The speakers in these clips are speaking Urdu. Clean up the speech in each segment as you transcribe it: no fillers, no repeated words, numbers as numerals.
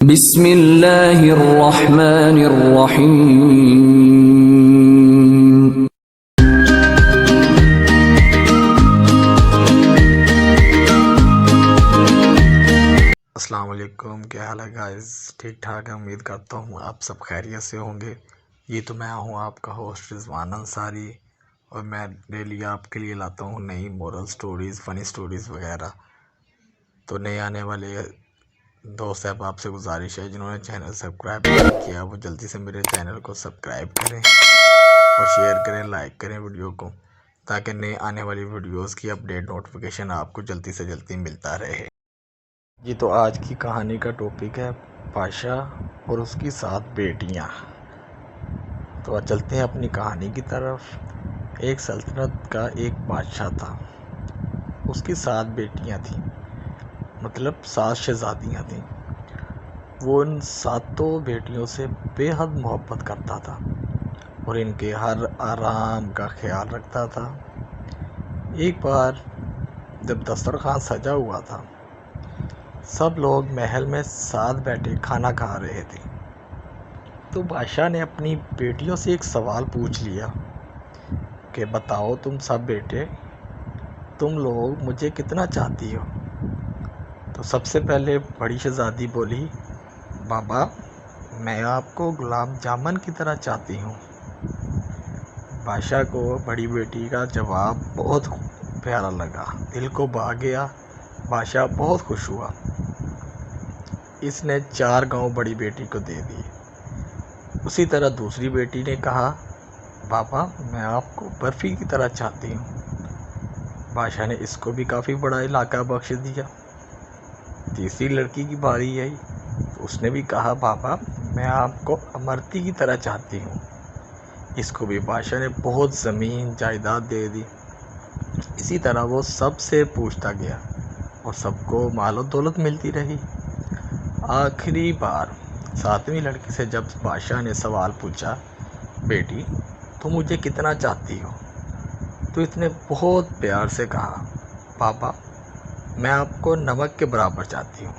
بسم اللہ الرحمن الرحیم۔ السلام علیکم، کیا حال ہے گائز؟ ٹھیک ٹھاک ہے، امید کرتا ہوں آپ سب خیریت سے ہوں گے۔ یہ تو میں ہوں آپ کا ہوسٹ رضوان انصاری، اور میں ڈیلی آپ کے لیے لاتا ہوں نئی مورل سٹوریز، فنی سٹوریز وغیرہ۔ تو نئے آنے والے دوست احباب سے گزارش ہے جنہوں نے چینل سبسکرائب نہیں کیا، وہ جلدی سے میرے چینل کو سبسکرائب کریں اور شیئر کریں، لائک کریں ویڈیو کو، تاکہ نئے آنے والی ویڈیوز کی اپڈیٹ نوٹیفیکیشن آپ کو جلدی سے جلدی ملتا رہے۔ جی تو آج کی کہانی کا ٹاپک ہے بادشاہ اور اس کی 7 بیٹیاں۔ تو چلتے ہیں اپنی کہانی کی طرف۔ ایک سلطنت کا ایک بادشاہ تھا، اس کی 7 بیٹیاں تھیں، مطلب 7 شہزادیاں تھیں۔ وہ ان 7 بیٹیوں سے بے حد محبت کرتا تھا اور ان کے ہر آرام کا خیال رکھتا تھا۔ ایک بار جب دسترخوان سجا ہوا تھا، سب لوگ محل میں ساتھ بیٹھے کھانا کھا رہے تھے، تو بادشاہ نے اپنی بیٹیوں سے ایک سوال پوچھ لیا کہ بتاؤ تم سب بیٹے، تم لوگ مجھے کتنا چاہتی ہو؟ تو سب سے پہلے بڑی شہزادی بولی، بابا میں آپ کو گلاب جامن کی طرح چاہتی ہوں۔ بادشاہ کو بڑی بیٹی کا جواب بہت پیارا لگا، دل کو بھا گیا۔ بادشاہ بہت خوش ہوا۔ اس نے 4 گاؤں بڑی بیٹی کو دے دیے۔ اسی طرح دوسری بیٹی نے کہا، بابا میں آپ کو برفی کی طرح چاہتی ہوں۔ بادشاہ نے اس کو بھی کافی بڑا علاقہ بخش دیا۔ تیسری لڑکی کی باری آئی، اس نے بھی کہا، بابا میں آپ کو امرتی کی طرح چاہتی ہوں۔ اس کو بھی بادشاہ نے بہت زمین جائیداد دے دی۔ اسی طرح وہ سب سے پوچھتا گیا اور سب کو مال و دولت ملتی رہی۔ آخری بار 7ویں لڑکی سے جب بادشاہ نے سوال پوچھا، بیٹی تم مجھے کتنا چاہتی ہو؟ تو اس نے بہت پیار سے کہا، بابا میں آپ کو نمک کے برابر چاہتی ہوں۔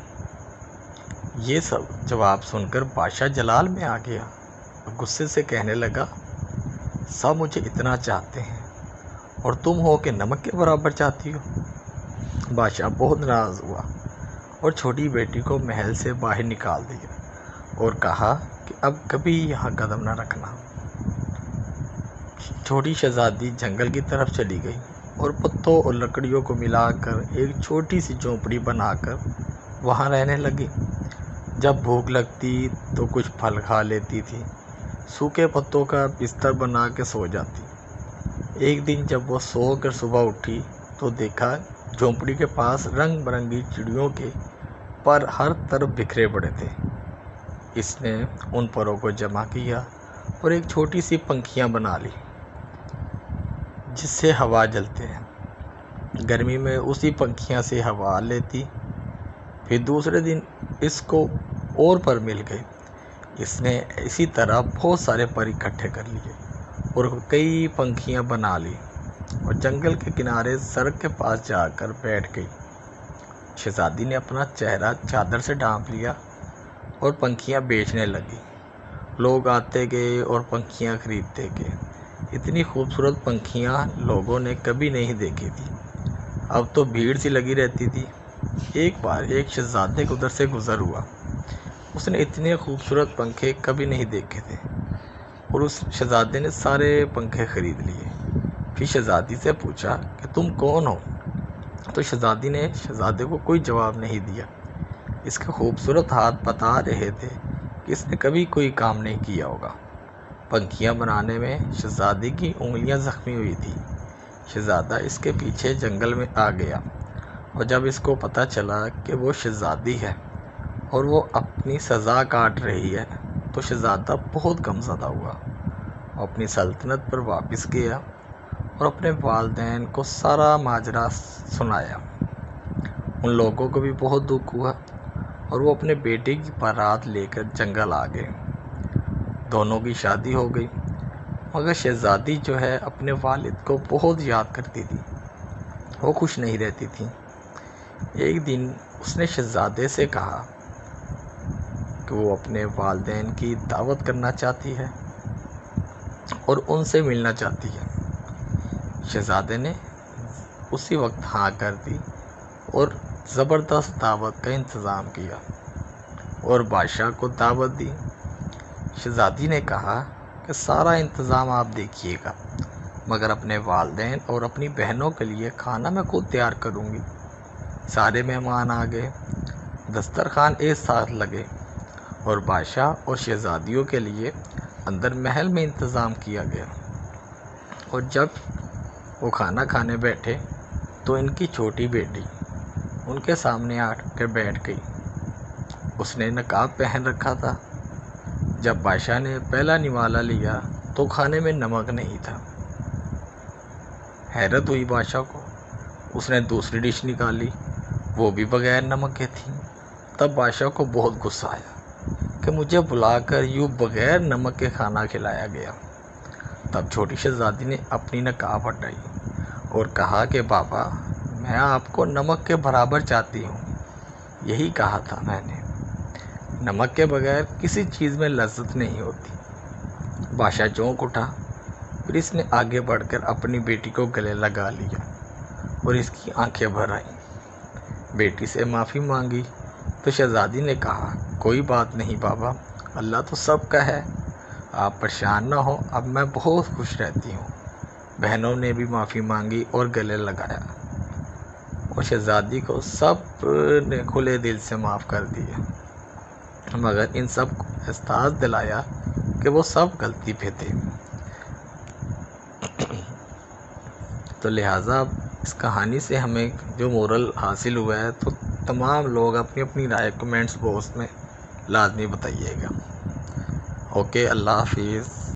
یہ سب جواب سن کر بادشاہ جلال میں آ گیا اور غصے سے کہنے لگا، سب مجھے اتنا چاہتے ہیں اور تم ہو کہ نمک کے برابر چاہتی ہو۔ بادشاہ بہت ناراض ہوا اور چھوٹی بیٹی کو محل سے باہر نکال دیا اور کہا کہ اب کبھی یہاں قدم نہ رکھنا۔ چھوٹی شہزادی جنگل کی طرف چلی گئی اور پتوں اور لکڑیوں کو ملا کر ایک چھوٹی سی جھونپڑی بنا کر وہاں رہنے لگی۔ جب بھوک لگتی تو کچھ پھل کھا لیتی تھی، سوکھے پتوں کا بستر بنا کے سو جاتی۔ ایک دن جب وہ سو کر صبح اٹھی تو دیکھا جھونپڑی کے پاس رنگ برنگی چڑیوں کے پر ہر طرف بکھرے پڑے تھے۔ اس نے ان پروں کو جمع کیا اور ایک چھوٹی سی پنکھیاں بنا لی جس سے ہوا جلتے ہیں۔ گرمی میں اسی پنکھیاں سے ہوا لیتی۔ پھر دوسرے دن اس کو اور پر مل گئے۔ اس نے اسی طرح بہت سارے پر اکٹھے کر لیے اور کئی پنکھیاں بنا لی اور جنگل کے کنارے سڑک کے پاس جا کر بیٹھ گئی۔ شہزادی نے اپنا چہرہ چادر سے ڈھانپ لیا اور پنکھیاں بیچنے لگی۔ لوگ آتے گئے اور پنکھیاں خریدتے گئے۔ اتنی خوبصورت پنکھیاں لوگوں نے کبھی نہیں دیکھی تھی، اب تو بھیڑ سی لگی رہتی تھی۔ ایک بار ایک شہزادے ادھر سے گزر ہوا، اس نے اتنے خوبصورت پنکھے کبھی نہیں دیکھے تھے اور اس شہزادے نے سارے پنکھے خرید لیے۔ پھر شہزادی سے پوچھا کہ تم کون ہو؟ تو شہزادی نے شہزادے کو کوئی جواب نہیں دیا۔ اس کے خوبصورت ہاتھ بتا رہے تھے کہ اس نے کبھی کوئی کام نہیں کیا ہوگا۔ پنکھیاں بنانے میں شہزادی کی انگلیاں زخمی ہوئی تھی۔ شہزادہ اس کے پیچھے جنگل میں آ گیا اور جب اس کو پتہ چلا کہ وہ شہزادی ہے اور وہ اپنی سزا کاٹ رہی ہے تو شہزادہ بہت غمزدہ ہوا اور اپنی سلطنت پر واپس گیا اور اپنے والدین کو سارا ماجرا سنایا۔ ان لوگوں کو بھی بہت دکھ ہوا اور وہ اپنے بیٹے کی بارات لے کر جنگل آ گئے۔ دونوں کی شادی ہو گئی، مگر شہزادی جو ہے اپنے والد کو بہت یاد کرتی تھی، وہ خوش نہیں رہتی تھی۔ ایک دن اس نے شہزادے سے کہا، کہ وہ اپنے والدین کی دعوت کرنا چاہتی ہے اور ان سے ملنا چاہتی ہے۔ شہزادے نے اسی وقت ہاں کر دی اور زبردست دعوت کا انتظام کیا اور بادشاہ کو دعوت دی۔ شہزادی نے کہا کہ سارا انتظام آپ دیکھیے گا، مگر اپنے والدین اور اپنی بہنوں کے لیے کھانا میں خود تیار کروں گی۔ سارے مہمان آ گئے، دسترخوان ایک ساتھ لگے اور بادشاہ اور شہزادیوں کے لیے اندر محل میں انتظام کیا گیا۔ اور جب وہ کھانا کھانے بیٹھے تو ان کی چھوٹی بیٹی ان کے سامنے آ کے بیٹھ گئی۔ اس نے نقاب پہن رکھا تھا۔ جب بادشاہ نے پہلا نوالا لیا تو کھانے میں نمک نہیں تھا۔ حیرت ہوئی بادشاہ کو۔ اس نے دوسری ڈش نکالی، وہ بھی بغیر نمک کے تھی۔ تب بادشاہ کو بہت غصہ آیا کہ مجھے بلا کر یوں بغیر نمک کے کھانا کھلایا گیا۔ تب چھوٹی شہزادی نے اپنی نقاب ہٹائی اور کہا کہ بابا، میں آپ کو نمک کے برابر چاہتی ہوں، یہی کہا تھا میں نے۔ نمک کے بغیر کسی چیز میں لذت نہیں ہوتی۔ بادشاہ چونک اٹھا، پھر اس نے آگے بڑھ کر اپنی بیٹی کو گلے لگا لیا اور اس کی آنکھیں بھر آئیں۔ بیٹی سے معافی مانگی تو شہزادی نے کہا، کوئی بات نہیں بابا، اللہ تو سب کا ہے، آپ پریشان نہ ہو، اب میں بہت خوش رہتی ہوں۔ بہنوں نے بھی معافی مانگی اور گلے لگایا اور شہزادی کو سب نے کھلے دل سے معاف کر دیا، مگر ان سب کو احساس دلایا کہ وہ سب غلطی پہ تھے۔ تو لہٰذا اس کہانی سے ہمیں جو مورل حاصل ہوا ہے، تو تمام لوگ اپنی اپنی رائے کمنٹس باکس میں لازمی بتائیے گا۔ اوکے، اللہ حافظ۔